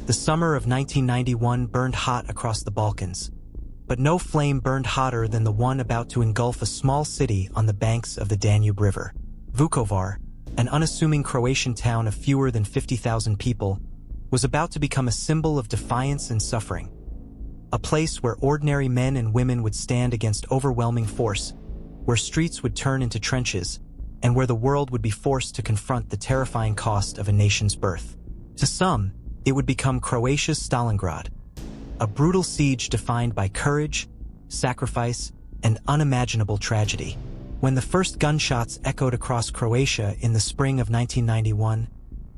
The summer of 1991 burned hot across the Balkans, but no flame burned hotter than the one about to engulf a small city on the banks of the Danube River. Vukovar, an unassuming Croatian town of fewer than 50,000 people, was about to become a symbol of defiance and suffering. A place where ordinary men and women would stand against overwhelming force, where streets would turn into trenches, and where the world would be forced to confront the terrifying cost of a nation's birth. To some, it would become Croatia's Stalingrad, a brutal siege defined by courage, sacrifice, and unimaginable tragedy. When the first gunshots echoed across Croatia in the spring of 1991,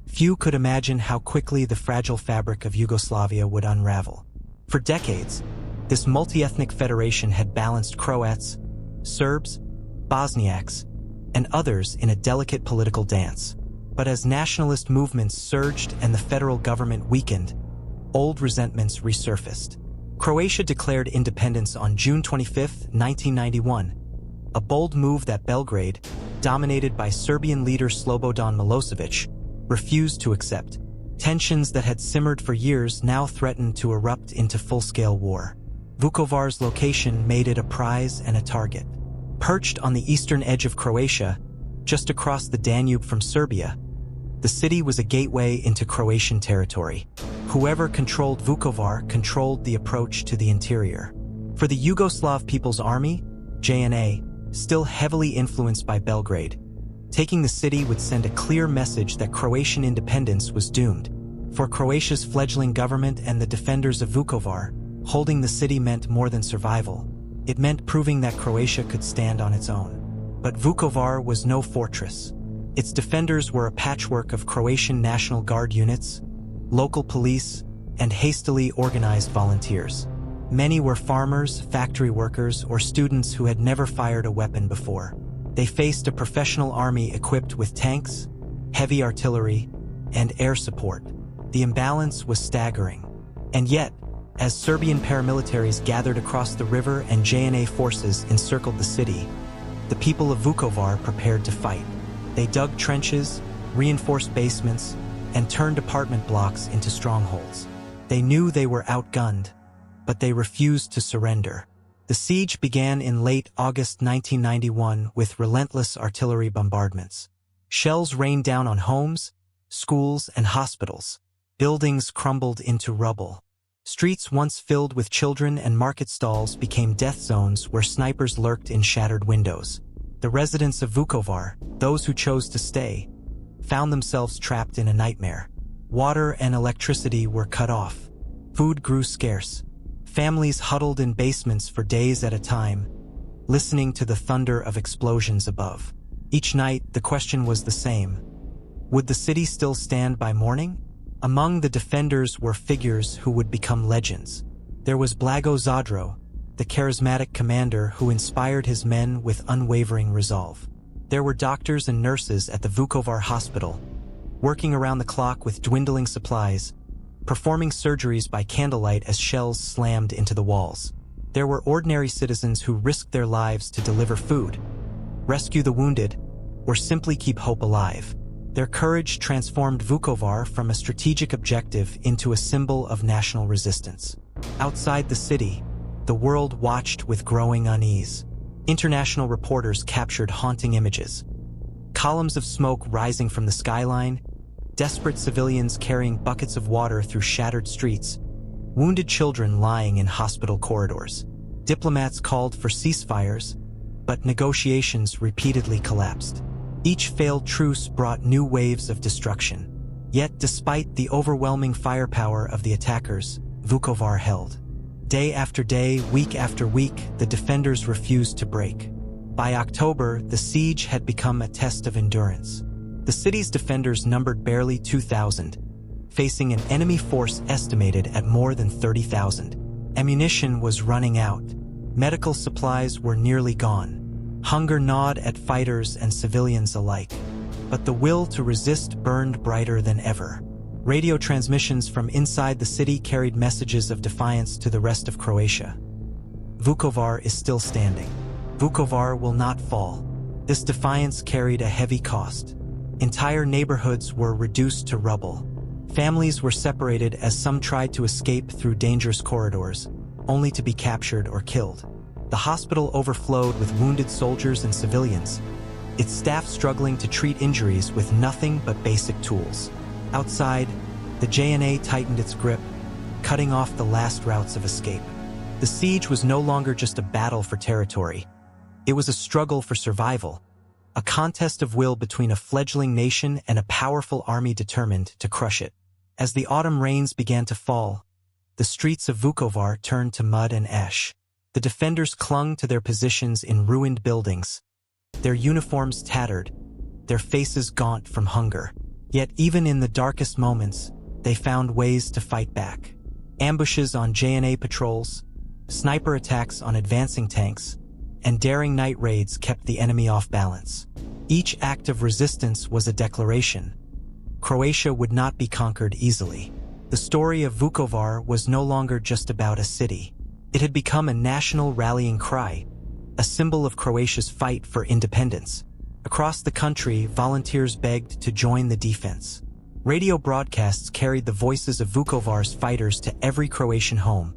few could imagine how quickly the fragile fabric of Yugoslavia would unravel. For decades, this multi-ethnic federation had balanced Croats, Serbs, Bosniaks, and others in a delicate political dance. But as nationalist movements surged and the federal government weakened, old resentments resurfaced. Croatia declared independence on June 25, 1991, a bold move that Belgrade, dominated by Serbian leader Slobodan Milosevic, refused to accept. Tensions that had simmered for years now threatened to erupt into full-scale war. Vukovar's location made it a prize and a target. Perched on the eastern edge of Croatia, just across the Danube from Serbia, the city was a gateway into Croatian territory. Whoever controlled Vukovar controlled the approach to the interior. For the Yugoslav People's Army, JNA, still heavily influenced by Belgrade, taking the city would send a clear message that Croatian independence was doomed. For Croatia's fledgling government and the defenders of Vukovar, holding the city meant more than survival. It meant proving that Croatia could stand on its own. But Vukovar was no fortress. Its defenders were a patchwork of Croatian National Guard units, local police, and hastily organized volunteers. Many were farmers, factory workers, or students who had never fired a weapon before. They faced a professional army equipped with tanks, heavy artillery, and air support. The imbalance was staggering. And yet, as Serbian paramilitaries gathered across the river and JNA forces encircled the city, the people of Vukovar prepared to fight. They dug trenches, reinforced basements, and turned apartment blocks into strongholds. They knew they were outgunned, but they refused to surrender. The siege began in late August 1991 with relentless artillery bombardments. Shells rained down on homes, schools, and hospitals. Buildings crumbled into rubble. Streets once filled with children and market stalls became death zones where snipers lurked in shattered windows. The residents of Vukovar, those who chose to stay, found themselves trapped in a nightmare. Water and electricity were cut off. Food grew scarce. Families huddled in basements for days at a time, listening to the thunder of explosions above. Each night, the question was the same. Would the city still stand by morning? Among the defenders were figures who would become legends. There was Blago Zadro, the charismatic commander who inspired his men with unwavering resolve. There were doctors and nurses at the Vukovar hospital, working around the clock with dwindling supplies, performing surgeries by candlelight as shells slammed into the walls. There were ordinary citizens who risked their lives to deliver food, rescue the wounded, or simply keep hope alive. Their courage transformed Vukovar from a strategic objective into a symbol of national resistance. Outside the city, the world watched with growing unease. International reporters captured haunting images. Columns of smoke rising from the skyline, desperate civilians carrying buckets of water through shattered streets, wounded children lying in hospital corridors. Diplomats called for ceasefires, but negotiations repeatedly collapsed. Each failed truce brought new waves of destruction. Yet, despite the overwhelming firepower of the attackers, Vukovar held. Day after day, week after week, the defenders refused to break. By October, the siege had become a test of endurance. The city's defenders numbered barely 2,000, facing an enemy force estimated at more than 30,000. Ammunition was running out. Medical supplies were nearly gone. Hunger gnawed at fighters and civilians alike. But the will to resist burned brighter than ever. Radio transmissions from inside the city carried messages of defiance to the rest of Croatia. Vukovar is still standing. Vukovar will not fall. This defiance carried a heavy cost. Entire neighborhoods were reduced to rubble. Families were separated as some tried to escape through dangerous corridors, only to be captured or killed. The hospital overflowed with wounded soldiers and civilians, its staff struggling to treat injuries with nothing but basic tools. Outside, the JNA tightened its grip, cutting off the last routes of escape. The siege was no longer just a battle for territory. It was a struggle for survival, a contest of will between a fledgling nation and a powerful army determined to crush it. As the autumn rains began to fall, the streets of Vukovar turned to mud and ash. The defenders clung to their positions in ruined buildings, their uniforms tattered, their faces gaunt from hunger. Yet even in the darkest moments, they found ways to fight back. Ambushes on JNA patrols, sniper attacks on advancing tanks, and daring night raids kept the enemy off balance. Each act of resistance was a declaration. Croatia would not be conquered easily. The story of Vukovar was no longer just about a city. It had become a national rallying cry, a symbol of Croatia's fight for independence. Across the country, volunteers begged to join the defense. Radio broadcasts carried the voices of Vukovar's fighters to every Croatian home,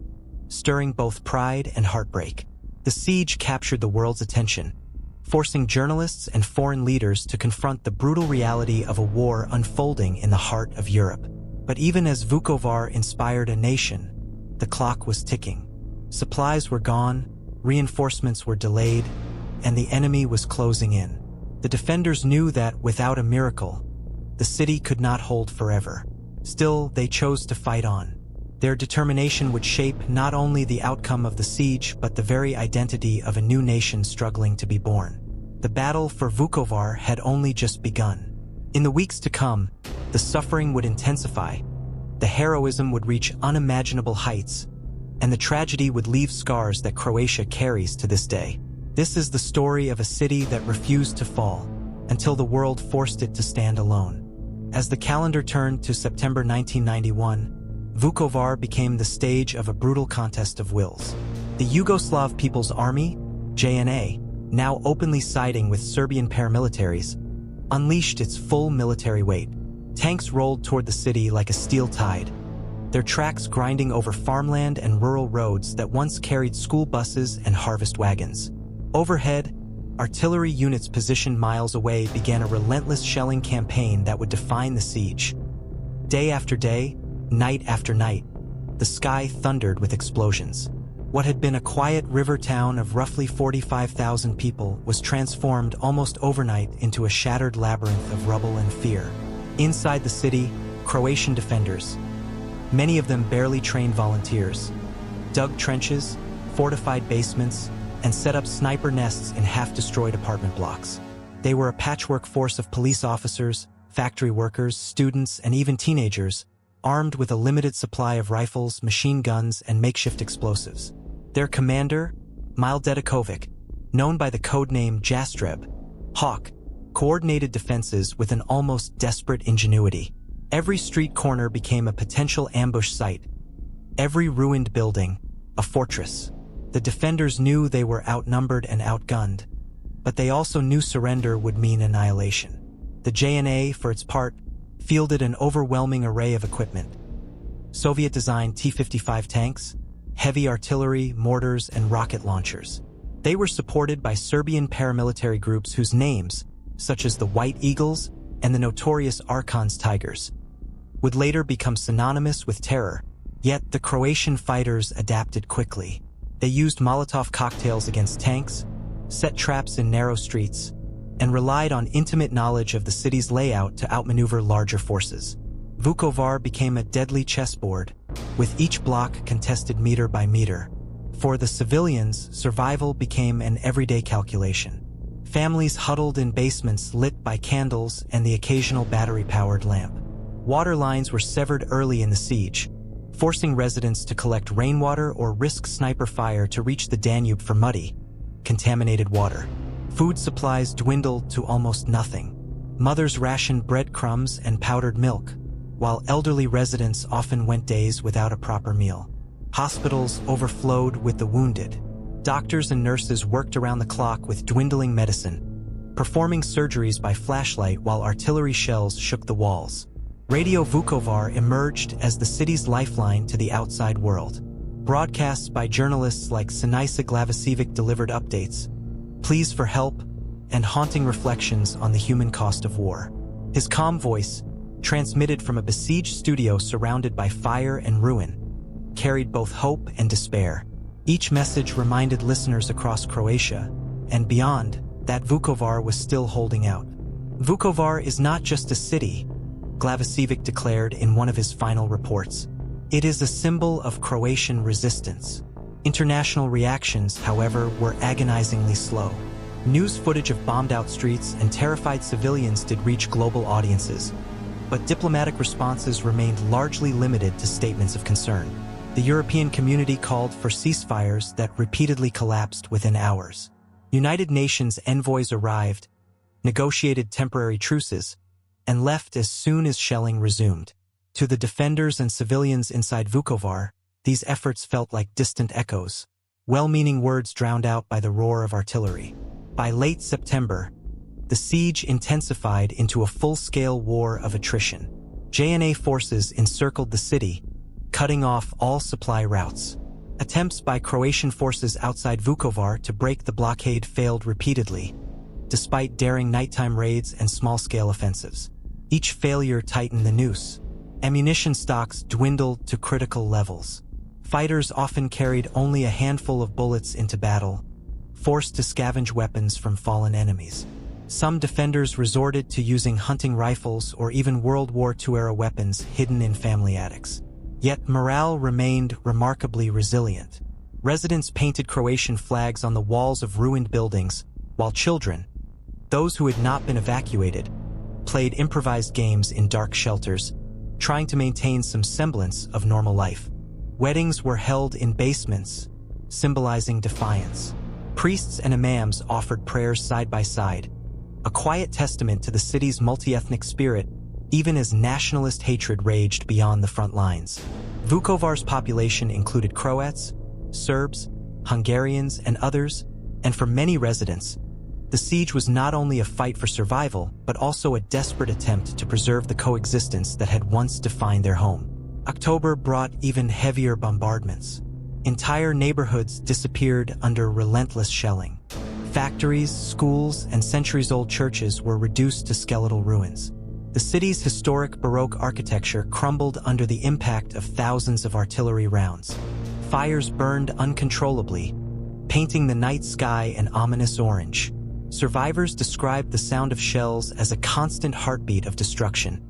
stirring both pride and heartbreak. The siege captured the world's attention, forcing journalists and foreign leaders to confront the brutal reality of a war unfolding in the heart of Europe. But even as Vukovar inspired a nation, the clock was ticking. Supplies were gone, reinforcements were delayed, and the enemy was closing in. The defenders knew that without a miracle, the city could not hold forever. Still, they chose to fight on. Their determination would shape not only the outcome of the siege, but the very identity of a new nation struggling to be born. The battle for Vukovar had only just begun. In the weeks to come, the suffering would intensify, the heroism would reach unimaginable heights, and the tragedy would leave scars that Croatia carries to this day. This is the story of a city that refused to fall until the world forced it to stand alone. As the calendar turned to September 1991, Vukovar became the stage of a brutal contest of wills. The Yugoslav People's Army, JNA, now openly siding with Serbian paramilitaries, unleashed its full military weight. Tanks rolled toward the city like a steel tide, their tracks grinding over farmland and rural roads that once carried school buses and harvest wagons. Overhead, artillery units positioned miles away began a relentless shelling campaign that would define the siege. Day after day, night after night, the sky thundered with explosions. What had been a quiet river town of roughly 45,000 people was transformed almost overnight into a shattered labyrinth of rubble and fear. Inside the city, Croatian defenders, many of them barely trained volunteers, dug trenches, fortified basements, and set up sniper nests in half-destroyed apartment blocks. They were a patchwork force of police officers, factory workers, students, and even teenagers, armed with a limited supply of rifles, machine guns, and makeshift explosives. Their commander, Mildekovic, known by the codename Jastreb, Hawk, coordinated defenses with an almost desperate ingenuity. Every street corner became a potential ambush site, every ruined building, a fortress. The defenders knew they were outnumbered and outgunned, but they also knew surrender would mean annihilation. The JNA, for its part, fielded an overwhelming array of equipment. Soviet-designed T-55 tanks, heavy artillery, mortars, and rocket launchers. They were supported by Serbian paramilitary groups whose names, such as the White Eagles and the notorious Arkon's Tigers, would later become synonymous with terror. Yet the Croatian fighters adapted quickly. They used Molotov cocktails against tanks, set traps in narrow streets, and relied on intimate knowledge of the city's layout to outmaneuver larger forces. Vukovar became a deadly chessboard, with each block contested meter by meter. For the civilians, survival became an everyday calculation. Families huddled in basements lit by candles and the occasional battery-powered lamp. Water lines were severed early in the siege, forcing residents to collect rainwater or risk sniper fire to reach the Danube for muddy, contaminated water. Food supplies dwindled to almost nothing. Mothers rationed breadcrumbs and powdered milk, while elderly residents often went days without a proper meal. Hospitals overflowed with the wounded. Doctors and nurses worked around the clock with dwindling medicine, performing surgeries by flashlight while artillery shells shook the walls. Radio Vukovar emerged as the city's lifeline to the outside world. Broadcasts by journalists like Sinisa Glavasevic delivered updates, pleas for help, and haunting reflections on the human cost of war. His calm voice, transmitted from a besieged studio surrounded by fire and ruin, carried both hope and despair. Each message reminded listeners across Croatia, and beyond, that Vukovar was still holding out. Vukovar is not just a city, Glavasevic declared in one of his final reports. It is a symbol of Croatian resistance. International reactions, however, were agonizingly slow. News footage of bombed-out streets and terrified civilians did reach global audiences, but diplomatic responses remained largely limited to statements of concern. The European community called for ceasefires that repeatedly collapsed within hours. United Nations envoys arrived, negotiated temporary truces, and left as soon as shelling resumed. To the defenders and civilians inside Vukovar, these efforts felt like distant echoes, well-meaning words drowned out by the roar of artillery. By late September, the siege intensified into a full-scale war of attrition. JNA forces encircled the city, cutting off all supply routes. Attempts by Croatian forces outside Vukovar to break the blockade failed repeatedly, despite daring nighttime raids and small-scale offensives. Each failure tightened the noose. Ammunition stocks dwindled to critical levels. Fighters often carried only a handful of bullets into battle, forced to scavenge weapons from fallen enemies. Some defenders resorted to using hunting rifles or even World War II-era weapons hidden in family attics. Yet morale remained remarkably resilient. Residents painted Croatian flags on the walls of ruined buildings, while children, those who had not been evacuated, played improvised games in dark shelters, trying to maintain some semblance of normal life. Weddings were held in basements, symbolizing defiance. Priests and imams offered prayers side by side, a quiet testament to the city's multi-ethnic spirit, even as nationalist hatred raged beyond the front lines. Vukovar's population included Croats, Serbs, Hungarians, and others, and for many residents, the siege was not only a fight for survival, but also a desperate attempt to preserve the coexistence that had once defined their home. October brought even heavier bombardments. Entire neighborhoods disappeared under relentless shelling. Factories, schools, and centuries-old churches were reduced to skeletal ruins. The city's historic Baroque architecture crumbled under the impact of thousands of artillery rounds. Fires burned uncontrollably, painting the night sky an ominous orange. Survivors described the sound of shells as a constant heartbeat of destruction,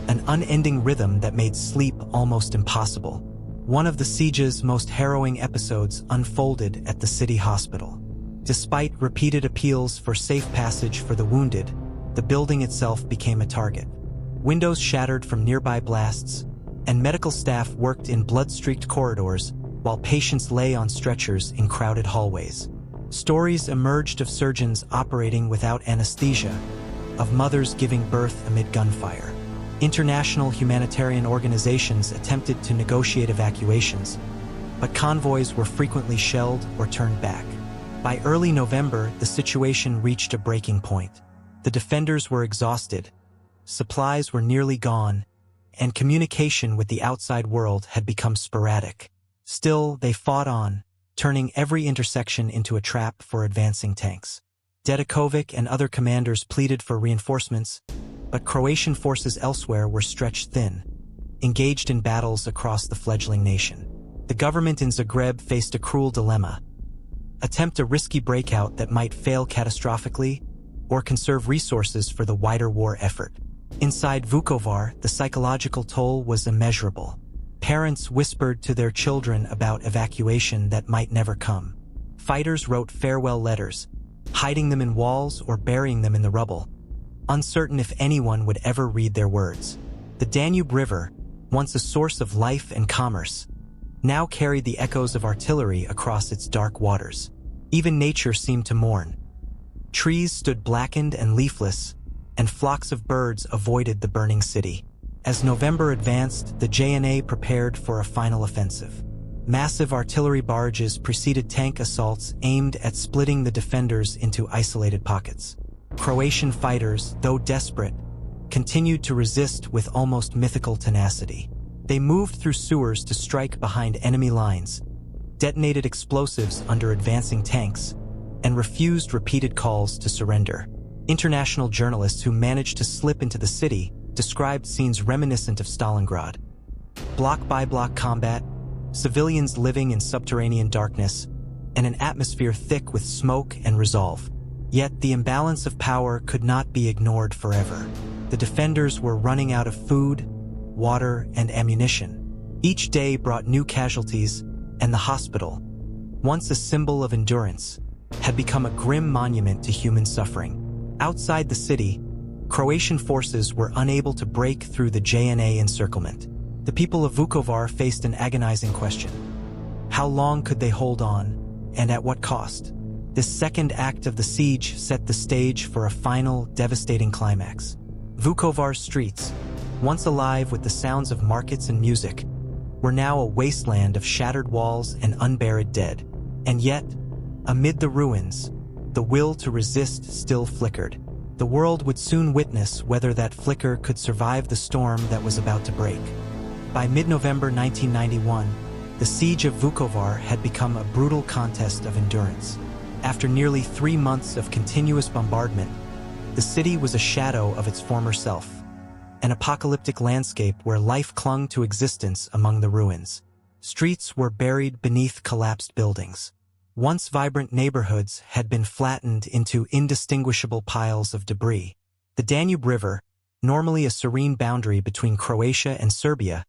an unending rhythm that made sleep almost impossible. One of the siege's most harrowing episodes unfolded at the city hospital. Despite repeated appeals for safe passage for the wounded, the building itself became a target. Windows shattered from nearby blasts, and medical staff worked in blood-streaked corridors while patients lay on stretchers in crowded hallways. Stories emerged of surgeons operating without anesthesia, of mothers giving birth amid gunfire. International humanitarian organizations attempted to negotiate evacuations, but convoys were frequently shelled or turned back. By early November, the situation reached a breaking point. The defenders were exhausted, supplies were nearly gone, and communication with the outside world had become sporadic. Still, they fought on, turning every intersection into a trap for advancing tanks. Dedikovic and other commanders pleaded for reinforcements, but Croatian forces elsewhere were stretched thin, engaged in battles across the fledgling nation. The government in Zagreb faced a cruel dilemma: attempt a risky breakout that might fail catastrophically, or conserve resources for the wider war effort. Inside Vukovar, the psychological toll was immeasurable. Parents whispered to their children about evacuation that might never come. Fighters wrote farewell letters, hiding them in walls or burying them in the rubble, uncertain if anyone would ever read their words. The Danube River, once a source of life and commerce, now carried the echoes of artillery across its dark waters. Even nature seemed to mourn. Trees stood blackened and leafless, and flocks of birds avoided the burning city. As November advanced, the JNA prepared for a final offensive. Massive artillery barrages preceded tank assaults aimed at splitting the defenders into isolated pockets. Croatian fighters, though desperate, continued to resist with almost mythical tenacity. They moved through sewers to strike behind enemy lines, detonated explosives under advancing tanks, and refused repeated calls to surrender. International journalists who managed to slip into the city described scenes reminiscent of Stalingrad. Block-by-block combat, civilians living in subterranean darkness, and an atmosphere thick with smoke and resolve. Yet the imbalance of power could not be ignored forever. The defenders were running out of food, water, and ammunition. Each day brought new casualties, and the hospital, once a symbol of endurance, had become a grim monument to human suffering. Outside the city, Croatian forces were unable to break through the JNA encirclement. The people of Vukovar faced an agonizing question. How long could they hold on, and at what cost? This second act of the siege set the stage for a final, devastating climax. Vukovar's streets, once alive with the sounds of markets and music, were now a wasteland of shattered walls and unburied dead. And yet, amid the ruins, the will to resist still flickered. The world would soon witness whether that flicker could survive the storm that was about to break. By mid-November 1991, the Siege of Vukovar had become a brutal contest of endurance. After nearly 3 months of continuous bombardment, the city was a shadow of its former self, an apocalyptic landscape where life clung to existence among the ruins. Streets were buried beneath collapsed buildings. Once vibrant neighborhoods had been flattened into indistinguishable piles of debris. The Danube River, normally a serene boundary between Croatia and Serbia,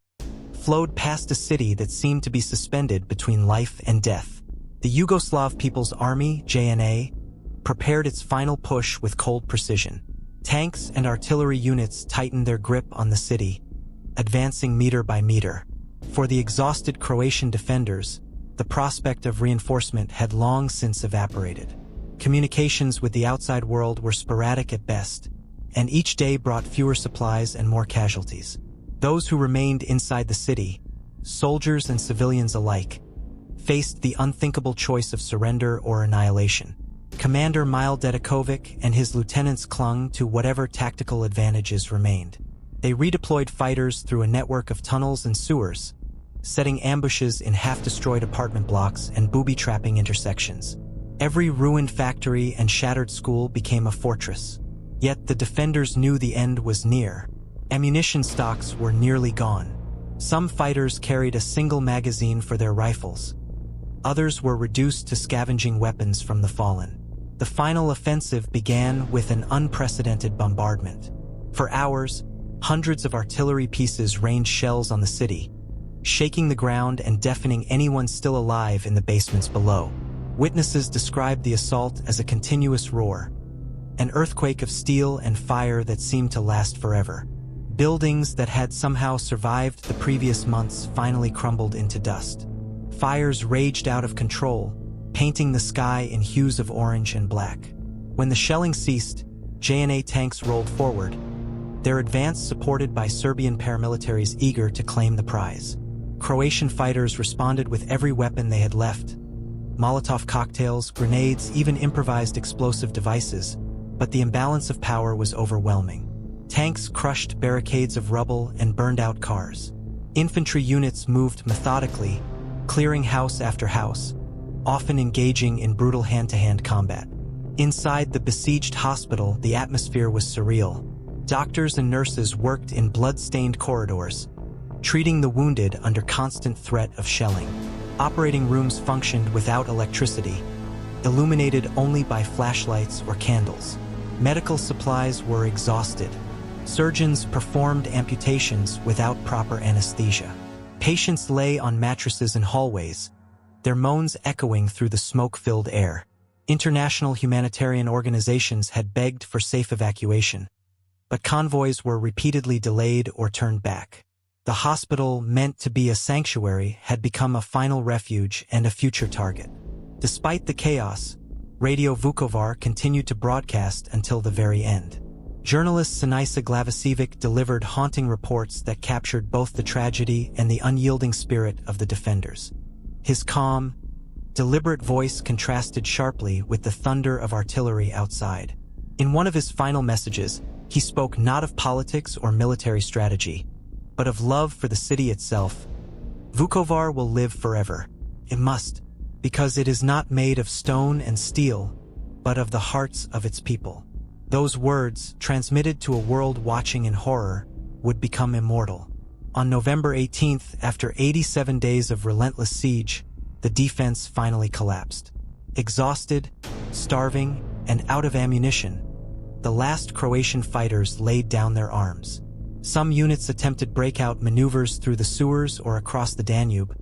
flowed past a city that seemed to be suspended between life and death. The Yugoslav People's Army, JNA, prepared its final push with cold precision. Tanks and artillery units tightened their grip on the city, advancing meter by meter. For the exhausted Croatian defenders, the prospect of reinforcement had long since evaporated. Communications with the outside world were sporadic at best, and each day brought fewer supplies and more casualties. Those who remained inside the city, soldiers and civilians alike, faced the unthinkable choice of surrender or annihilation. Commander Mile Dedikovic and his lieutenants clung to whatever tactical advantages remained. They redeployed fighters through a network of tunnels and sewers, setting ambushes in half-destroyed apartment blocks and booby-trapping intersections. Every ruined factory and shattered school became a fortress. Yet the defenders knew the end was near. Ammunition stocks were nearly gone. Some fighters carried a single magazine for their rifles. Others were reduced to scavenging weapons from the fallen. The final offensive began with an unprecedented bombardment. For hours, hundreds of artillery pieces rained shells on the city, shaking the ground and deafening anyone still alive in the basements below. Witnesses described the assault as a continuous roar, an earthquake of steel and fire that seemed to last forever. Buildings that had somehow survived the previous months finally crumbled into dust. Fires raged out of control, painting the sky in hues of orange and black. When the shelling ceased, JNA tanks rolled forward, their advance supported by Serbian paramilitaries eager to claim the prize. Croatian fighters responded with every weapon they had left: Molotov cocktails, grenades, even improvised explosive devices, but the imbalance of power was overwhelming. Tanks crushed barricades of rubble and burned out cars. Infantry units moved methodically, clearing house after house, often engaging in brutal hand-to-hand combat. Inside the besieged hospital, the atmosphere was surreal. Doctors and nurses worked in blood-stained corridors, treating the wounded under constant threat of shelling. Operating rooms functioned without electricity, illuminated only by flashlights or candles. Medical supplies were exhausted. Surgeons performed amputations without proper anesthesia. Patients lay on mattresses in hallways, their moans echoing through the smoke-filled air. International humanitarian organizations had begged for safe evacuation, but convoys were repeatedly delayed or turned back. The hospital, meant to be a sanctuary, had become a final refuge and a future target. Despite the chaos, Radio Vukovar continued to broadcast until the very end. Journalist Sinisa Glavasevic delivered haunting reports that captured both the tragedy and the unyielding spirit of the defenders. His calm, deliberate voice contrasted sharply with the thunder of artillery outside. In one of his final messages, He spoke not of politics or military strategy, but of love for the city itself. Vukovar will live forever. It must, because it is not made of stone and steel, but of the hearts of its people. Those words, transmitted to a world watching in horror, would become immortal. On November 18th, after 87 days of relentless siege, the defense finally collapsed. Exhausted, starving, and out of ammunition, the last Croatian fighters laid down their arms. Some units attempted breakout maneuvers through the sewers or across the Danube,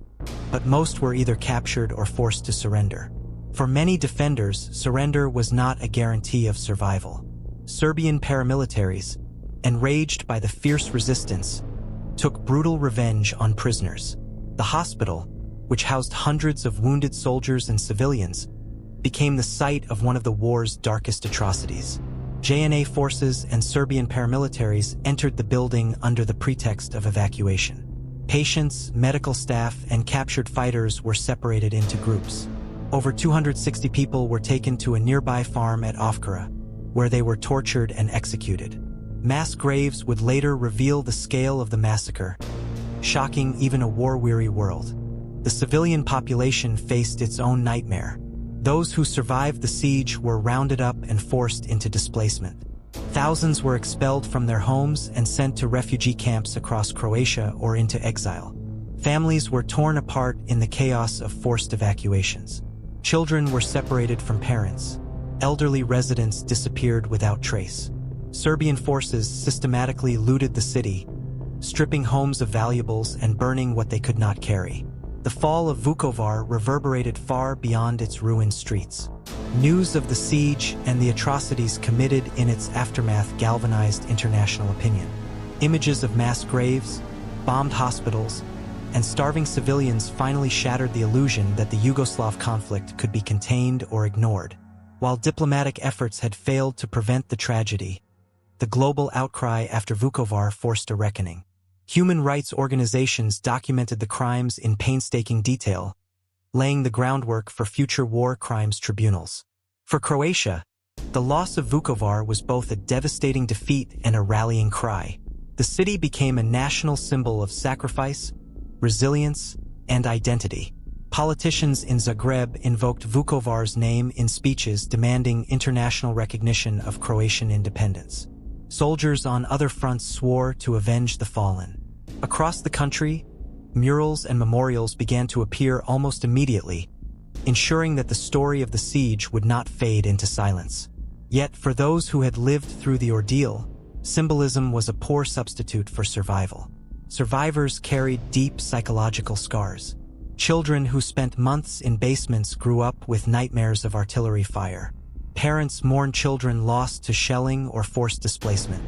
but most were either captured or forced to surrender. For many defenders, surrender was not a guarantee of survival. Serbian paramilitaries, enraged by the fierce resistance, took brutal revenge on prisoners. The hospital, which housed hundreds of wounded soldiers and civilians, became the site of one of the war's darkest atrocities. JNA forces and Serbian paramilitaries entered the building under the pretext of evacuation. Patients, medical staff, and captured fighters were separated into groups. Over 260 people were taken to a nearby farm at Ovkara, where they were tortured and executed. Mass graves would later reveal the scale of the massacre, shocking even a war-weary world. The civilian population faced its own nightmare. Those who survived the siege were rounded up and forced into displacement. Thousands were expelled from their homes and sent to refugee camps across Croatia or into exile. Families were torn apart in the chaos of forced evacuations. Children were separated from parents. Elderly residents disappeared without trace. Serbian forces systematically looted the city, stripping homes of valuables and burning what they could not carry. The fall of Vukovar reverberated far beyond its ruined streets. News of the siege and the atrocities committed in its aftermath galvanized international opinion. Images of mass graves, bombed hospitals, and starving civilians finally shattered the illusion that the Yugoslav conflict could be contained or ignored. While diplomatic efforts had failed to prevent the tragedy, the global outcry after Vukovar forced a reckoning. Human rights organizations documented the crimes in painstaking detail, laying the groundwork for future war crimes tribunals. For Croatia, the loss of Vukovar was both a devastating defeat and a rallying cry. The city became a national symbol of sacrifice, resilience, and identity. Politicians in Zagreb invoked Vukovar's name in speeches demanding international recognition of Croatian independence. Soldiers on other fronts swore to avenge the fallen. Across the country, murals and memorials began to appear almost immediately, ensuring that the story of the siege would not fade into silence. Yet, for those who had lived through the ordeal, symbolism was a poor substitute for survival. Survivors carried deep psychological scars. Children who spent months in basements grew up with nightmares of artillery fire. Parents mourned children lost to shelling or forced displacement.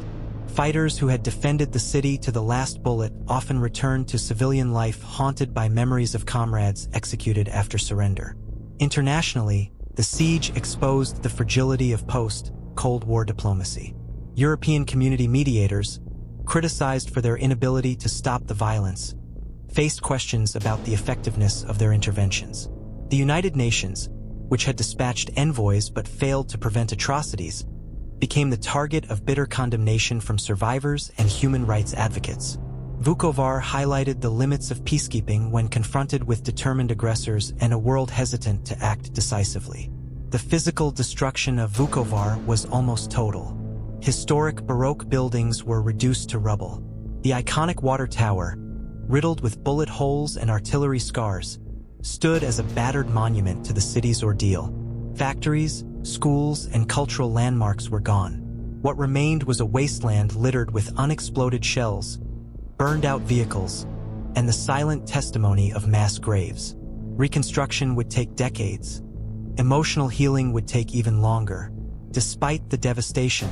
Fighters who had defended the city to the last bullet often returned to civilian life haunted by memories of comrades executed after surrender. Internationally, the siege exposed the fragility of post-Cold War diplomacy. European community mediators, criticized for their inability to stop the violence, faced questions about the effectiveness of their interventions. The United Nations, which had dispatched envoys but failed to prevent atrocities, became the target of bitter condemnation from survivors and human rights advocates. Vukovar highlighted the limits of peacekeeping when confronted with determined aggressors and a world hesitant to act decisively. The physical destruction of Vukovar was almost total. Historic Baroque buildings were reduced to rubble. The iconic water tower, riddled with bullet holes and artillery scars, stood as a battered monument to the city's ordeal. Factories, schools, and cultural landmarks were gone. What remained was a wasteland littered with unexploded shells, burned-out vehicles, and the silent testimony of mass graves. Reconstruction would take decades. Emotional healing would take even longer. Despite the devastation,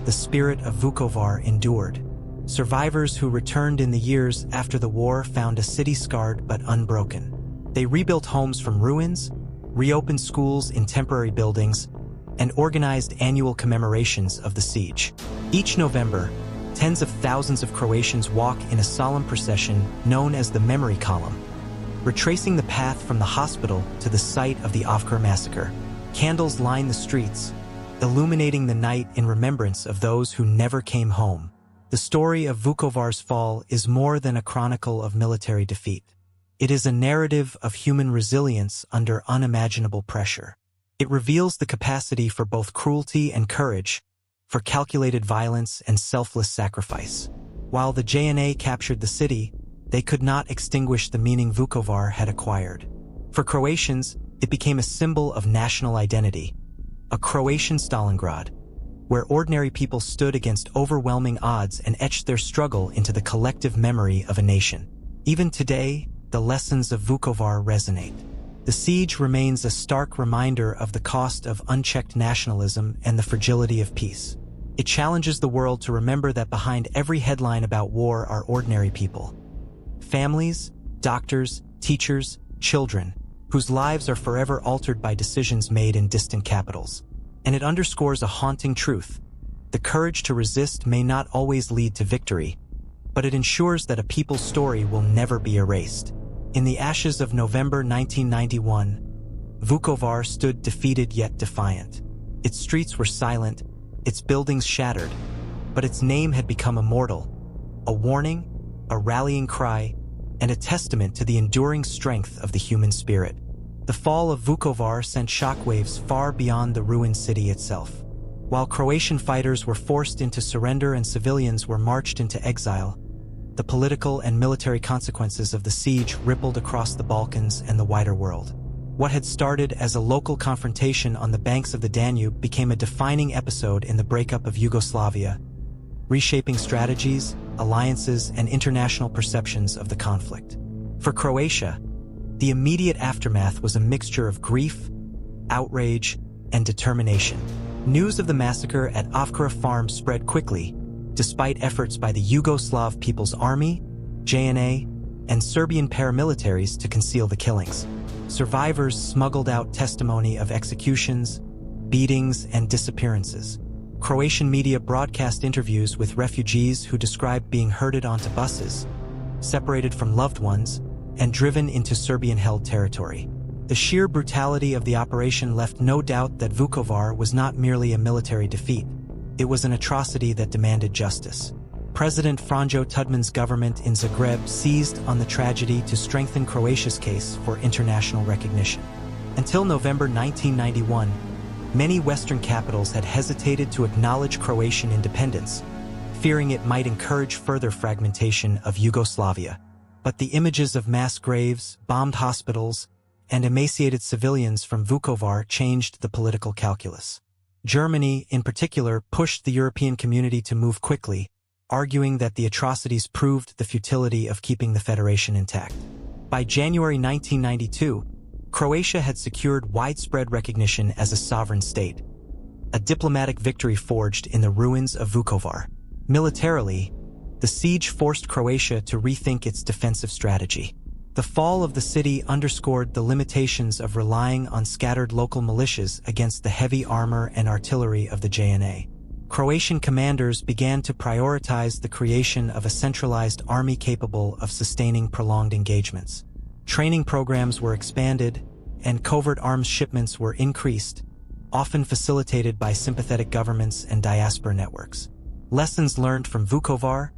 the spirit of Vukovar endured. Survivors who returned in the years after the war found a city scarred but unbroken. They rebuilt homes from ruins, reopened schools in temporary buildings, and organized annual commemorations of the siege. Each November, tens of thousands of Croatians walk in a solemn procession known as the Memory Column, retracing the path from the hospital to the site of the Ovkar massacre. Candles line the streets, illuminating the night in remembrance of those who never came home. The story of Vukovar's fall is more than a chronicle of military defeat. It is a narrative of human resilience under unimaginable pressure. It reveals the capacity for both cruelty and courage, for calculated violence and selfless sacrifice. While the JNA captured the city, they could not extinguish the meaning Vukovar had acquired. For Croatians, it became a symbol of national identity, a Croatian Stalingrad, where ordinary people stood against overwhelming odds and etched their struggle into the collective memory of a nation. Even today, the lessons of Vukovar resonate. The siege remains a stark reminder of the cost of unchecked nationalism and the fragility of peace. It challenges the world to remember that behind every headline about war are ordinary people. Families, doctors, teachers, children, whose lives are forever altered by decisions made in distant capitals. And it underscores a haunting truth. The courage to resist may not always lead to victory, but it ensures that a people's story will never be erased. In the ashes of November 1991, Vukovar stood defeated yet defiant. Its streets were silent, its buildings shattered, but its name had become immortal, a warning, a rallying cry, and a testament to the enduring strength of the human spirit. The fall of Vukovar sent shockwaves far beyond the ruined city itself. While Croatian fighters were forced into surrender and civilians were marched into exile, the political and military consequences of the siege rippled across the Balkans and the wider world. What had started as a local confrontation on the banks of the Danube became a defining episode in the breakup of Yugoslavia, reshaping strategies, alliances, and international perceptions of the conflict. For Croatia, the immediate aftermath was a mixture of grief, outrage, and determination. News of the massacre at Vukovar farm spread quickly, despite efforts by the Yugoslav People's Army, JNA, and Serbian paramilitaries to conceal the killings. Survivors smuggled out testimony of executions, beatings, and disappearances. Croatian media broadcast interviews with refugees who described being herded onto buses, separated from loved ones, and driven into Serbian-held territory. The sheer brutality of the operation left no doubt that Vukovar was not merely a military defeat. It was an atrocity that demanded justice. President Franjo Tudman's government in Zagreb seized on the tragedy to strengthen Croatia's case for international recognition. Until November 1991, many Western capitals had hesitated to acknowledge Croatian independence, fearing it might encourage further fragmentation of Yugoslavia. But the images of mass graves, bombed hospitals, and emaciated civilians from Vukovar changed the political calculus. Germany, in particular, pushed the European community to move quickly, arguing that the atrocities proved the futility of keeping the federation intact. By January 1992, Croatia had secured widespread recognition as a sovereign state, a diplomatic victory forged in the ruins of Vukovar. Militarily, the siege forced Croatia to rethink its defensive strategy. The fall of the city underscored the limitations of relying on scattered local militias against the heavy armor and artillery of the JNA. Croatian commanders began to prioritize the creation of a centralized army capable of sustaining prolonged engagements. Training programs were expanded, and covert arms shipments were increased, often facilitated by sympathetic governments and diaspora networks. Lessons learned from Vukovar,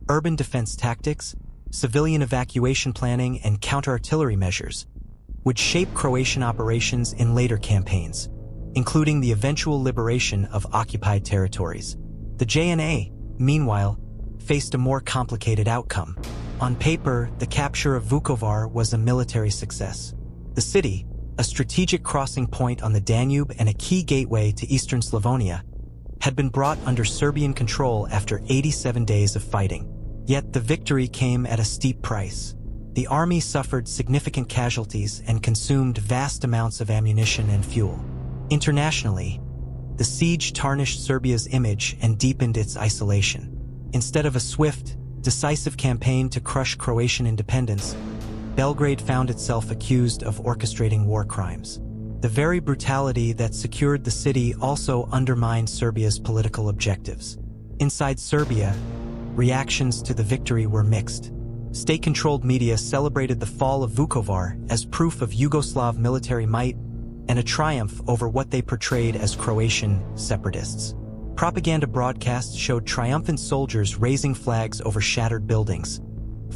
urban defense tactics, civilian evacuation planning, and counter-artillery measures would shape Croatian operations in later campaigns, including the eventual liberation of occupied territories. The JNA, meanwhile, faced a more complicated outcome. On paper, the capture of Vukovar was a military success. The city, a strategic crossing point on the Danube and a key gateway to eastern Slavonia, had been brought under Serbian control after 87 days of fighting. Yet the victory came at a steep price. The army suffered significant casualties and consumed vast amounts of ammunition and fuel. Internationally, the siege tarnished Serbia's image and deepened its isolation. Instead of a swift, decisive campaign to crush Croatian independence, Belgrade found itself accused of orchestrating war crimes. The very brutality that secured the city also undermined Serbia's political objectives. Inside Serbia, reactions to the victory were mixed. State-controlled media celebrated the fall of Vukovar as proof of Yugoslav military might, and a triumph over what they portrayed as Croatian separatists. Propaganda broadcasts showed triumphant soldiers raising flags over shattered buildings,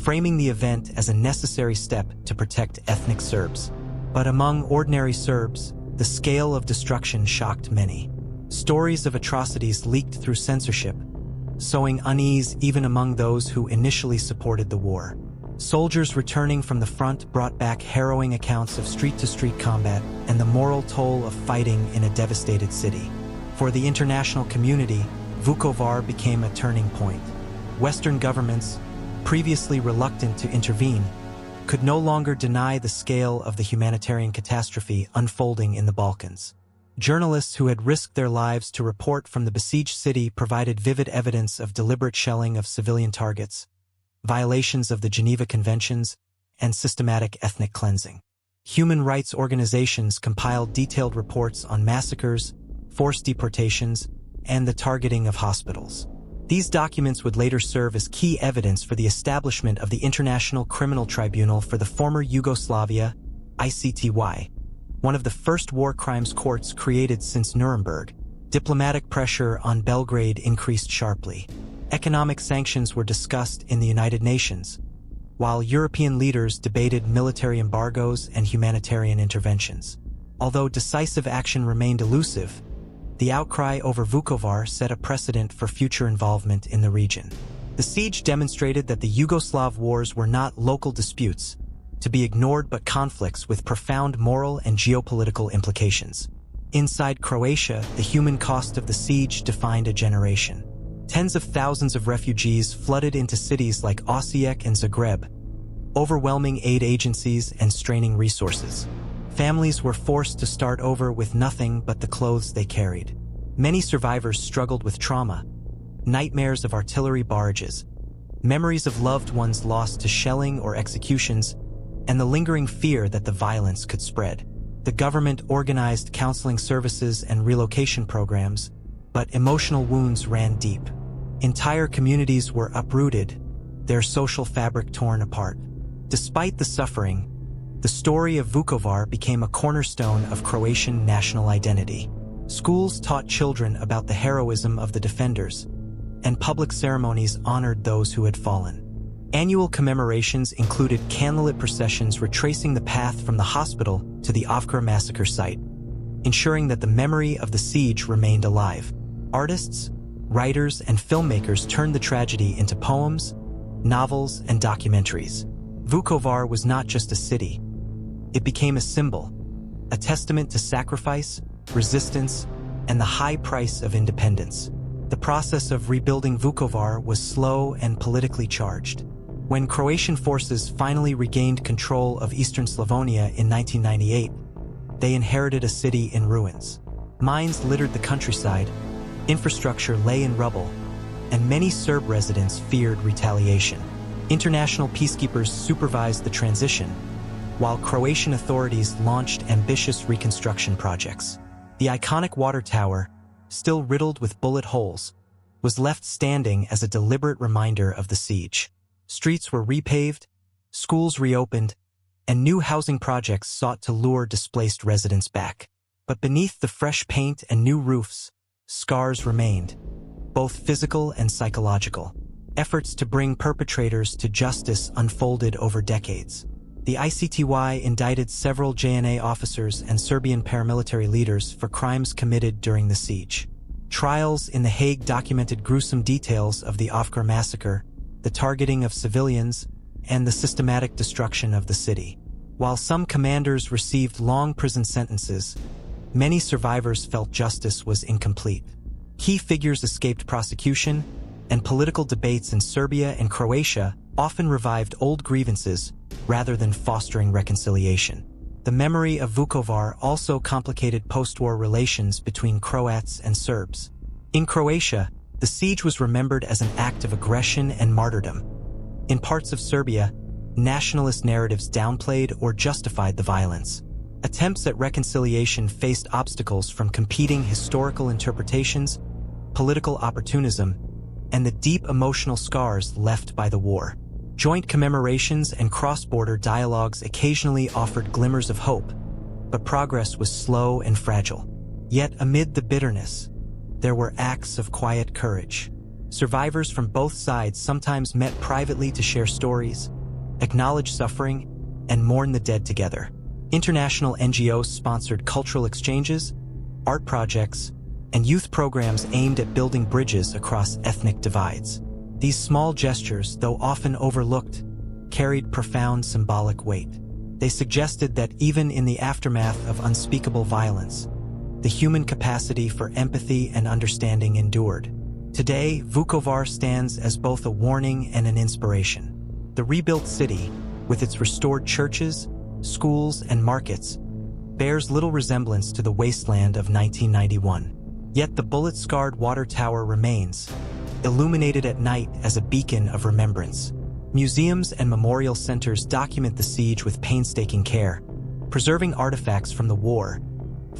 framing the event as a necessary step to protect ethnic Serbs. But among ordinary Serbs, the scale of destruction shocked many. Stories of atrocities leaked through censorship, sowing unease even among those who initially supported the war. Soldiers returning from the front brought back harrowing accounts of street-to-street combat and the moral toll of fighting in a devastated city. For the international community, Vukovar became a turning point. Western governments, previously reluctant to intervene, could no longer deny the scale of the humanitarian catastrophe unfolding in the Balkans. Journalists who had risked their lives to report from the besieged city provided vivid evidence of deliberate shelling of civilian targets, violations of the Geneva Conventions, and systematic ethnic cleansing. Human rights organizations compiled detailed reports on massacres, forced deportations, and the targeting of hospitals. These documents would later serve as key evidence for the establishment of the International Criminal Tribunal for the former Yugoslavia, ICTY, one of the first war crimes courts created since Nuremberg. Diplomatic pressure on Belgrade increased sharply. Economic sanctions were discussed in the United Nations, while European leaders debated military embargoes and humanitarian interventions. Although decisive action remained elusive, the outcry over Vukovar set a precedent for future involvement in the region. The siege demonstrated that the Yugoslav wars were not local disputes, to be ignored but conflicts with profound moral and geopolitical implications. Inside Croatia, the human cost of the siege defined a generation. Tens of thousands of refugees flooded into cities like Osijek and Zagreb, overwhelming aid agencies and straining resources. Families were forced to start over with nothing but the clothes they carried. Many survivors struggled with trauma, nightmares of artillery barrages, memories of loved ones lost to shelling or executions, and the lingering fear that the violence could spread. The government organized counseling services and relocation programs, but emotional wounds ran deep. Entire communities were uprooted, their social fabric torn apart. Despite the suffering, the story of Vukovar became a cornerstone of Croatian national identity. Schools taught children about the heroism of the defenders, and public ceremonies honored those who had fallen. Annual commemorations included candlelit processions retracing the path from the hospital to the Vukovar massacre site, ensuring that the memory of the siege remained alive. Artists, writers, and filmmakers turned the tragedy into poems, novels, and documentaries. Vukovar was not just a city. It became a symbol, a testament to sacrifice, resistance, and the high price of independence. The process of rebuilding Vukovar was slow and politically charged. When Croatian forces finally regained control of eastern Slavonia in 1998, they inherited a city in ruins. Mines littered the countryside, infrastructure lay in rubble, and many Serb residents feared retaliation. International peacekeepers supervised the transition, while Croatian authorities launched ambitious reconstruction projects. The iconic water tower, still riddled with bullet holes, was left standing as a deliberate reminder of the siege. Streets were repaved, schools reopened, and new housing projects sought to lure displaced residents back. But beneath the fresh paint and new roofs, scars remained, both physical and psychological. Efforts to bring perpetrators to justice unfolded over decades. The ICTY indicted several JNA officers and Serbian paramilitary leaders for crimes committed during the siege. Trials in The Hague documented gruesome details of the Vukovar massacre, the targeting of civilians, and the systematic destruction of the city. While some commanders received long prison sentences, many survivors felt justice was incomplete. Key figures escaped prosecution, and political debates in Serbia and Croatia often revived old grievances rather than fostering reconciliation. The memory of Vukovar also complicated post-war relations between Croats and Serbs. In Croatia, the siege was remembered as an act of aggression and martyrdom. In parts of Serbia, nationalist narratives downplayed or justified the violence. Attempts at reconciliation faced obstacles from competing historical interpretations, political opportunism, and the deep emotional scars left by the war. Joint commemorations and cross-border dialogues occasionally offered glimmers of hope, but progress was slow and fragile. Yet amid the bitterness, there were acts of quiet courage. Survivors from both sides sometimes met privately to share stories, acknowledge suffering, and mourn the dead together. International NGOs sponsored cultural exchanges, art projects, and youth programs aimed at building bridges across ethnic divides. These small gestures, though often overlooked, carried profound symbolic weight. They suggested that even in the aftermath of unspeakable violence, the human capacity for empathy and understanding endured. Today, Vukovar stands as both a warning and an inspiration. The rebuilt city, with its restored churches, schools, and markets, bears little resemblance to the wasteland of 1991. Yet the bullet-scarred water tower remains, illuminated at night as a beacon of remembrance. Museums and memorial centers document the siege with painstaking care, preserving artifacts from the war,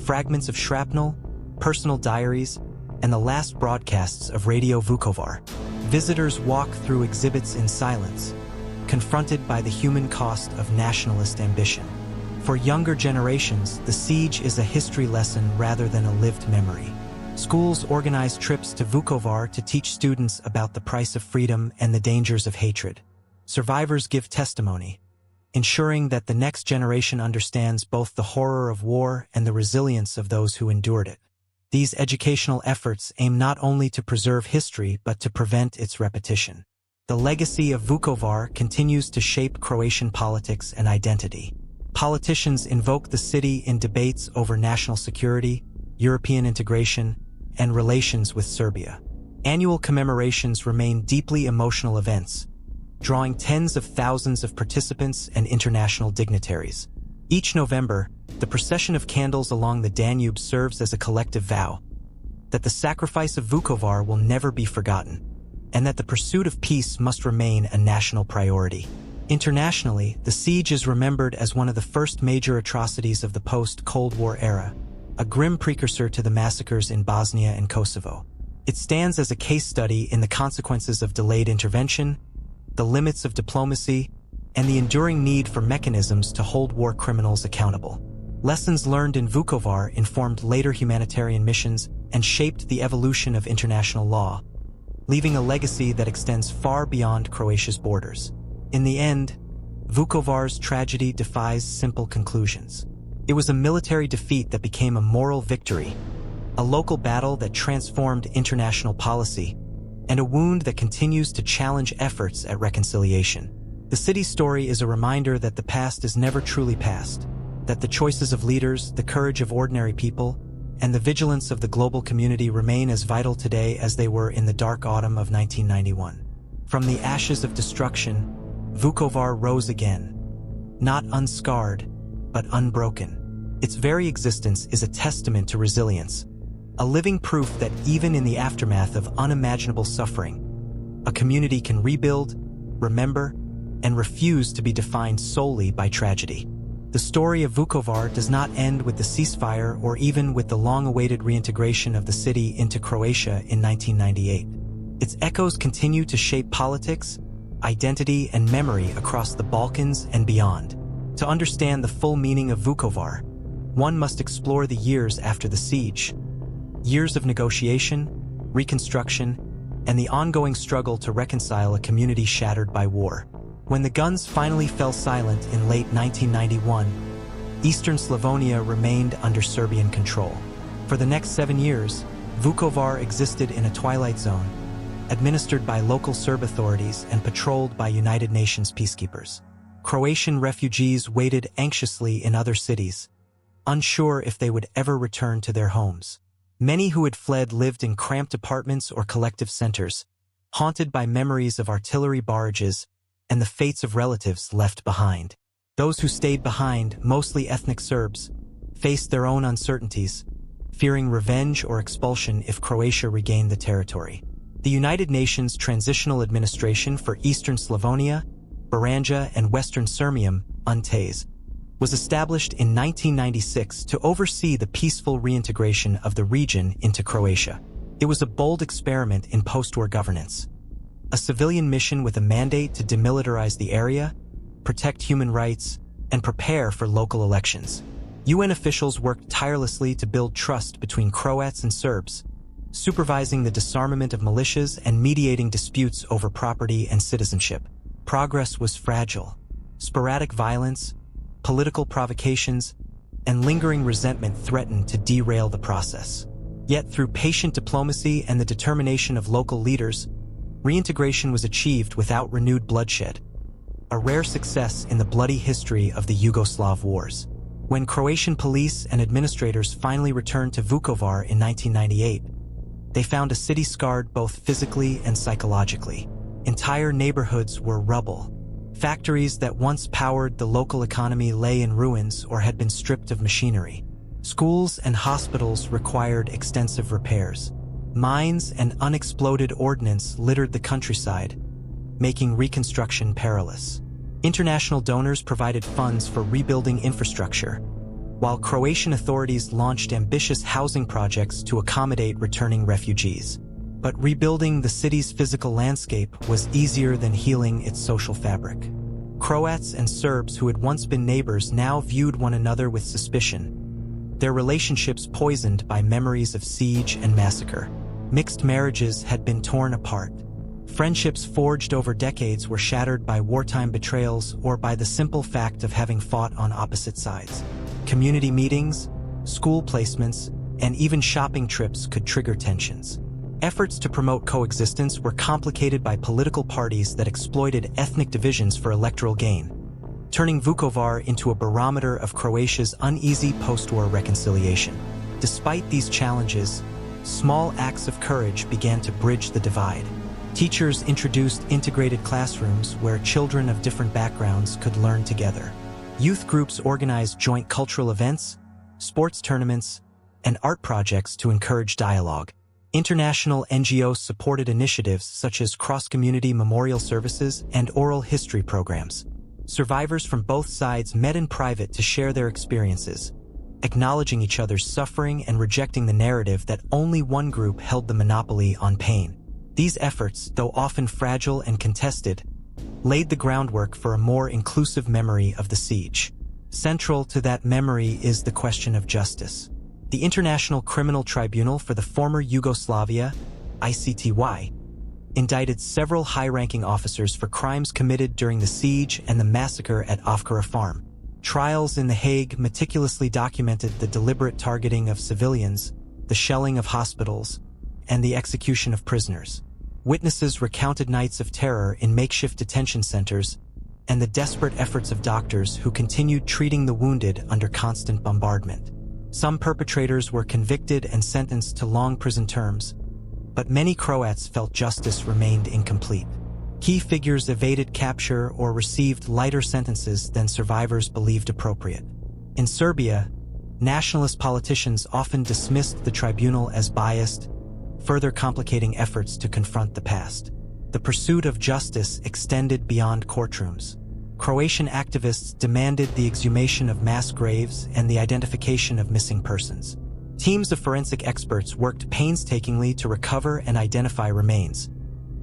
fragments of shrapnel, personal diaries, and the last broadcasts of Radio Vukovar. Visitors walk through exhibits in silence, confronted by the human cost of nationalist ambition. For younger generations, the siege is a history lesson rather than a lived memory. Schools organize trips to Vukovar to teach students about the price of freedom and the dangers of hatred. Survivors give testimony, ensuring that the next generation understands both the horror of war and the resilience of those who endured it. These educational efforts aim not only to preserve history but to prevent its repetition. The legacy of Vukovar continues to shape Croatian politics and identity. Politicians invoke the city in debates over national security, European integration, and relations with Serbia. Annual commemorations remain deeply emotional events, drawing tens of thousands of participants and international dignitaries. Each November, the procession of candles along the Danube serves as a collective vow that the sacrifice of Vukovar will never be forgotten, and that the pursuit of peace must remain a national priority. Internationally, the siege is remembered as one of the first major atrocities of the post-Cold War era, a grim precursor to the massacres in Bosnia and Kosovo. It stands as a case study in the consequences of delayed intervention, the limits of diplomacy, and the enduring need for mechanisms to hold war criminals accountable. Lessons learned in Vukovar informed later humanitarian missions and shaped the evolution of international law, leaving a legacy that extends far beyond Croatia's borders. In the end, Vukovar's tragedy defies simple conclusions. It was a military defeat that became a moral victory, a local battle that transformed international policy, and a wound that continues to challenge efforts at reconciliation. The city's story is a reminder that the past is never truly past, that the choices of leaders, the courage of ordinary people, and the vigilance of the global community remain as vital today as they were in the dark autumn of 1991. From the ashes of destruction, Vukovar rose again, not unscarred, but unbroken. Its very existence is a testament to resilience, a living proof that even in the aftermath of unimaginable suffering, a community can rebuild, remember, and refuse to be defined solely by tragedy. The story of Vukovar does not end with the ceasefire or even with the long-awaited reintegration of the city into Croatia in 1998. Its echoes continue to shape politics, identity, and memory across the Balkans and beyond. To understand the full meaning of Vukovar, one must explore the years after the siege. Years of negotiation, reconstruction, and the ongoing struggle to reconcile a community shattered by war. When the guns finally fell silent in late 1991, Eastern Slavonia remained under Serbian control. For the next 7 years, Vukovar existed in a twilight zone, administered by local Serb authorities and patrolled by United Nations peacekeepers. Croatian refugees waited anxiously in other cities, unsure if they would ever return to their homes. Many who had fled lived in cramped apartments or collective centers, haunted by memories of artillery barrages and the fates of relatives left behind. Those who stayed behind, mostly ethnic Serbs, faced their own uncertainties, fearing revenge or expulsion if Croatia regained the territory. The United Nations Transitional Administration for Eastern Slavonia, Baranja, and Western Sirmium, UNTAS, was established in 1996 to oversee the peaceful reintegration of the region into Croatia. It was a bold experiment in post-war governance, a civilian mission with a mandate to demilitarize the area, protect human rights, and prepare for local elections. UN officials worked tirelessly to build trust between Croats and Serbs, supervising the disarmament of militias and mediating disputes over property and citizenship. Progress was fragile. Sporadic violence, political provocations, and lingering resentment threatened to derail the process. Yet through patient diplomacy and the determination of local leaders, reintegration was achieved without renewed bloodshed, a rare success in the bloody history of the Yugoslav Wars. When Croatian police and administrators finally returned to Vukovar in 1998, they found a city scarred both physically and psychologically. Entire neighborhoods were rubble. Factories that once powered the local economy lay in ruins or had been stripped of machinery. Schools and hospitals required extensive repairs. Mines and unexploded ordnance littered the countryside, making reconstruction perilous. International donors provided funds for rebuilding infrastructure, while Croatian authorities launched ambitious housing projects to accommodate returning refugees. But rebuilding the city's physical landscape was easier than healing its social fabric. Croats and Serbs who had once been neighbors now viewed one another with suspicion, their relationships poisoned by memories of siege and massacre. Mixed marriages had been torn apart. Friendships forged over decades were shattered by wartime betrayals or by the simple fact of having fought on opposite sides. Community meetings, school placements, and even shopping trips could trigger tensions. Efforts to promote coexistence were complicated by political parties that exploited ethnic divisions for electoral gain, turning Vukovar into a barometer of Croatia's uneasy post-war reconciliation. Despite these challenges, small acts of courage began to bridge the divide. Teachers introduced integrated classrooms where children of different backgrounds could learn together. Youth groups organized joint cultural events, sports tournaments, and art projects to encourage dialogue. International NGOs supported initiatives such as cross-community memorial services and oral history programs. Survivors from both sides met in private to share their experiences, acknowledging each other's suffering and rejecting the narrative that only one group held the monopoly on pain. These efforts, though often fragile and contested, laid the groundwork for a more inclusive memory of the siege. Central to that memory is the question of justice. The International Criminal Tribunal for the former Yugoslavia, ICTY, indicted several high-ranking officers for crimes committed during the siege and the massacre at Vukovar farm. Trials in The Hague meticulously documented the deliberate targeting of civilians, the shelling of hospitals, and the execution of prisoners. Witnesses recounted nights of terror in makeshift detention centers and the desperate efforts of doctors who continued treating the wounded under constant bombardment. Some perpetrators were convicted and sentenced to long prison terms, but many Croats felt justice remained incomplete. Key figures evaded capture or received lighter sentences than survivors believed appropriate. In Serbia, nationalist politicians often dismissed the tribunal as biased, further complicating efforts to confront the past. The pursuit of justice extended beyond courtrooms. Croatian activists demanded the exhumation of mass graves and the identification of missing persons. Teams of forensic experts worked painstakingly to recover and identify remains,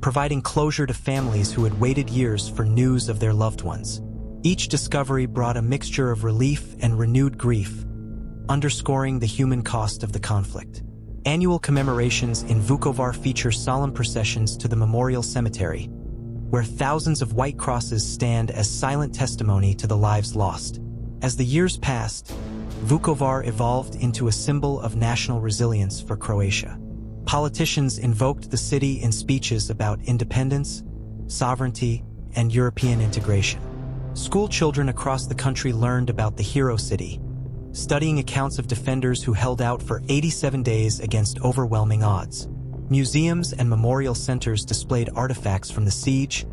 providing closure to families who had waited years for news of their loved ones. Each discovery brought a mixture of relief and renewed grief, underscoring the human cost of the conflict. Annual commemorations in Vukovar feature solemn processions to the memorial cemetery, where thousands of white crosses stand as silent testimony to the lives lost. As the years passed, Vukovar evolved into a symbol of national resilience for Croatia. Politicians invoked the city in speeches about independence, sovereignty, and European integration. School children across the country learned about the hero city, studying accounts of defenders who held out for 87 days against overwhelming odds. Museums and memorial centers displayed artifacts from the siege,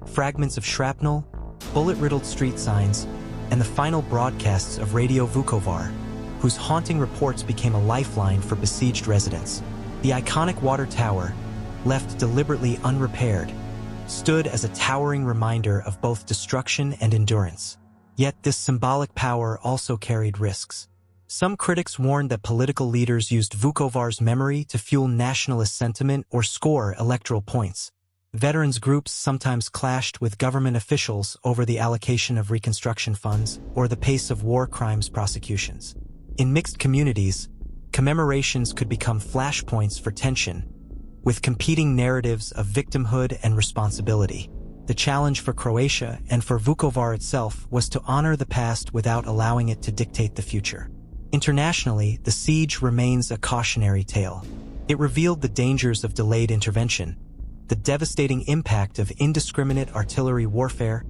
fragments of shrapnel, bullet-riddled street signs, and the final broadcasts of Radio Vukovar, whose haunting reports became a lifeline for besieged residents. The iconic water tower, left deliberately unrepaired, stood as a towering reminder of both destruction and endurance. Yet this symbolic power also carried risks. Some critics warned that political leaders used Vukovar's memory to fuel nationalist sentiment or score electoral points. Veterans groups sometimes clashed with government officials over the allocation of reconstruction funds or the pace of war crimes prosecutions. In mixed communities, commemorations could become flashpoints for tension, with competing narratives of victimhood and responsibility. The challenge for Croatia and for Vukovar itself was to honor the past without allowing it to dictate the future. Internationally, the siege remains a cautionary tale. It revealed the dangers of delayed intervention, the devastating impact of indiscriminate artillery warfare,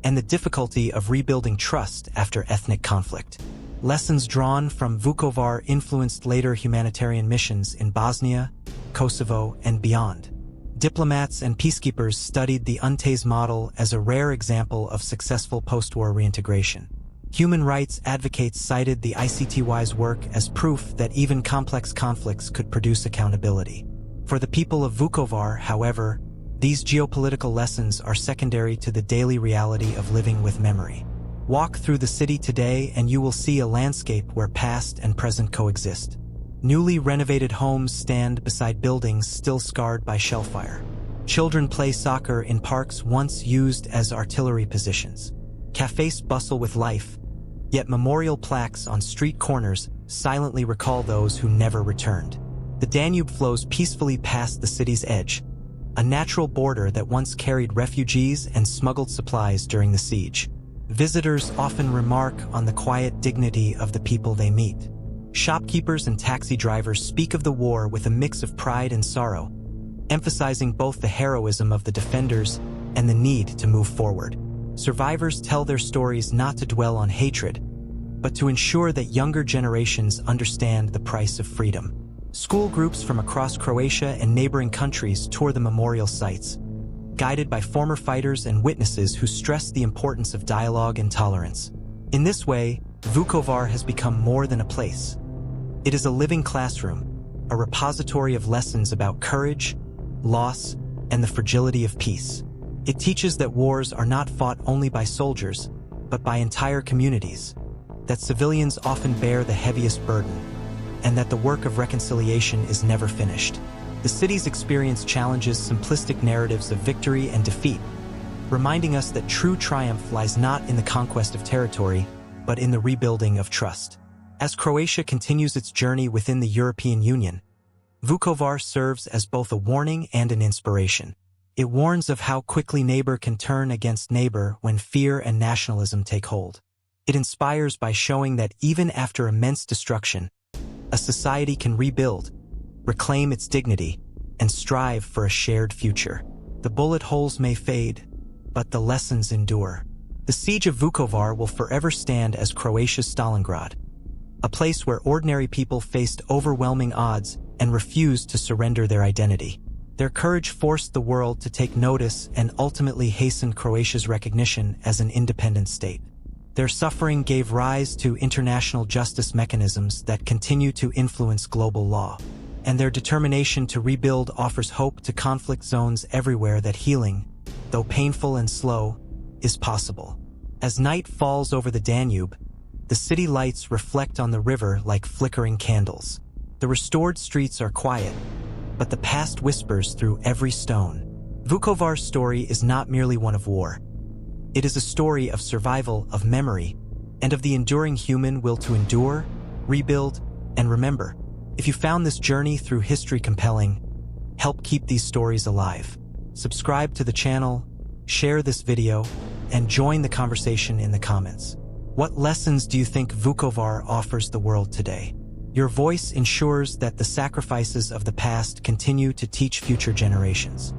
and the difficulty of rebuilding trust after ethnic conflict. Lessons drawn from Vukovar influenced later humanitarian missions in Bosnia, Kosovo, and beyond. Diplomats and peacekeepers studied the UNTAES model as a rare example of successful post-war reintegration. Human rights advocates cited the ICTY's work as proof that even complex conflicts could produce accountability. For the people of Vukovar, however, these geopolitical lessons are secondary to the daily reality of living with memory. Walk through the city today and you will see a landscape where past and present coexist. Newly renovated homes stand beside buildings still scarred by shellfire. Children play soccer in parks once used as artillery positions. Cafes bustle with life, yet memorial plaques on street corners silently recall those who never returned. The Danube flows peacefully past the city's edge, a natural border that once carried refugees and smuggled supplies during the siege. Visitors often remark on the quiet dignity of the people they meet. Shopkeepers and taxi drivers speak of the war with a mix of pride and sorrow, emphasizing both the heroism of the defenders and the need to move forward. Survivors tell their stories not to dwell on hatred, but to ensure that younger generations understand the price of freedom. School groups from across Croatia and neighboring countries tour the memorial sites, guided by former fighters and witnesses who stress the importance of dialogue and tolerance. In this way, Vukovar has become more than a place. It is a living classroom, a repository of lessons about courage, loss, and the fragility of peace. It teaches that wars are not fought only by soldiers, but by entire communities, that civilians often bear the heaviest burden, and that the work of reconciliation is never finished. The city's experience challenges simplistic narratives of victory and defeat, reminding us that true triumph lies not in the conquest of territory, but in the rebuilding of trust. As Croatia continues its journey within the European Union, Vukovar serves as both a warning and an inspiration. It warns of how quickly neighbor can turn against neighbor when fear and nationalism take hold. It inspires by showing that even after immense destruction, a society can rebuild, reclaim its dignity, and strive for a shared future. The bullet holes may fade, but the lessons endure. The Siege of Vukovar will forever stand as Croatia's Stalingrad, a place where ordinary people faced overwhelming odds and refused to surrender their identity. Their courage forced the world to take notice and ultimately hastened Croatia's recognition as an independent state. Their suffering gave rise to international justice mechanisms that continue to influence global law. And their determination to rebuild offers hope to conflict zones everywhere that healing, though painful and slow, is possible. As night falls over the Danube, the city lights reflect on the river like flickering candles. The restored streets are quiet, but the past whispers through every stone. Vukovar's story is not merely one of war. It is a story of survival, of memory, and of the enduring human will to endure, rebuild, and remember. If you found this journey through history compelling, help keep these stories alive. Subscribe to the channel, share this video, and join the conversation in the comments. What lessons do you think Vukovar offers the world today? Your voice ensures that the sacrifices of the past continue to teach future generations.